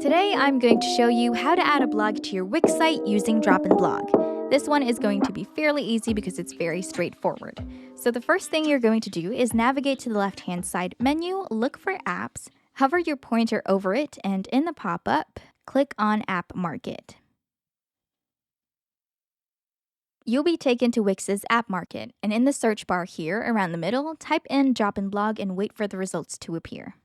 Today I'm going to show you how to add a blog to your Wix site using DropInBlog. This one is going to be fairly easy because it's very straightforward. So the first thing you're going to do is navigate to the left-hand side menu, look for apps, hover your pointer over it, and in the pop-up, click on App Market. You'll be taken to Wix's App Market, and in the search bar here around the middle, type in DropInBlog and wait for the results to appear.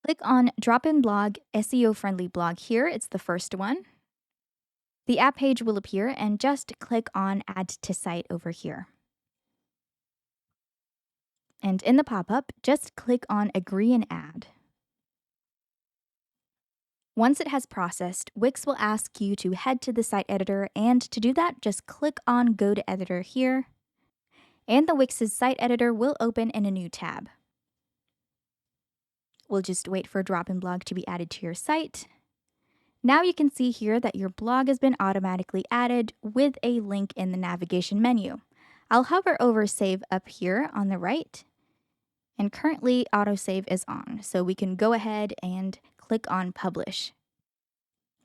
Click on DropInBlog SEO-friendly blog here. It's the first one. The app page will appear and just click on Add to Site over here. And in the pop-up, just click on Agree and Add. Once it has processed, Wix will ask you to head to the site editor, and to do that, just click on Go to Editor here. And the Wix's site editor will open in a new tab. We'll just wait for DropInBlog to be added to your site. Now you can see here that your blog has been automatically added with a link in the navigation menu. I'll hover over Save up here on the right. And currently autosave is on, so we can go ahead and click on Publish.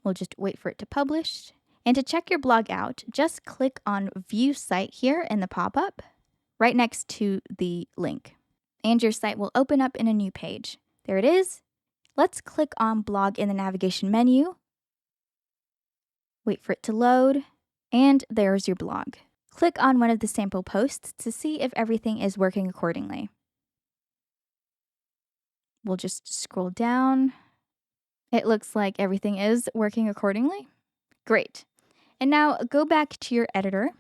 We'll just wait for it to publish. And to check your blog out, just click on View Site here in the pop-up, right next to the link. And your site will open up in a new page. There it is. Let's click on Blog in the navigation menu. Wait for it to load, and there's your blog. Click on one of the sample posts to see if everything is working accordingly. We'll just scroll down. It looks like everything is working accordingly. Great. And now go back to your editor,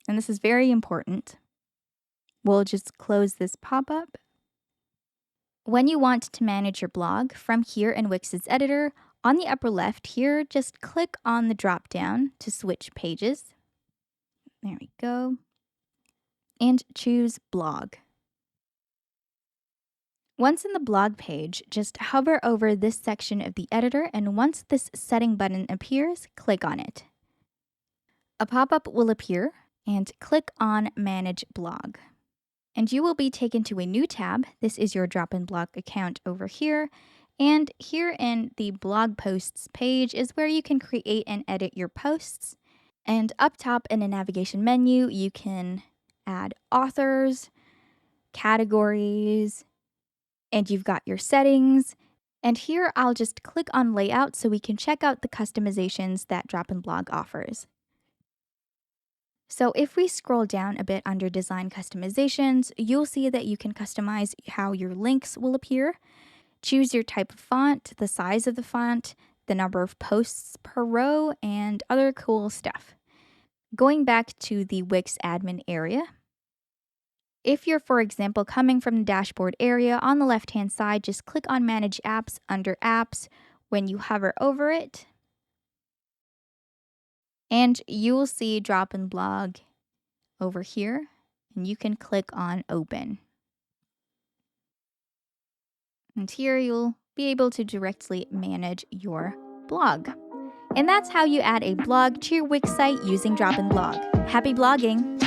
and this is very important. We'll just close this pop-up. When you want to manage your blog from here in Wix's editor, on the upper left here, just click on the drop-down to switch pages. There we go. And choose Blog. Once in the blog page, just hover over this section of the editor, and once this setting button appears, click on it. A pop-up will appear, and click on Manage Blog. And you will be taken to a new tab. This is your DropInBlog account over here. And here in the blog posts page is where you can create and edit your posts. And up top in the navigation menu, you can add authors, categories, and you've got your settings. And here I'll just click on layout so we can check out the customizations that DropInBlog offers. So if we scroll down a bit under Design Customizations, you'll see that you can customize how your links will appear. Choose your type of font, the size of the font, the number of posts per row, and other cool stuff. Going back to the Wix admin area, if you're, for example, coming from the dashboard area, on the left-hand side, just click on Manage Apps under Apps when you hover over it. And you will see DropInBlog over here, and you can click on Open. And here you'll be able to directly manage your blog. And that's how you add a blog to your Wix site using DropInBlog. Happy blogging!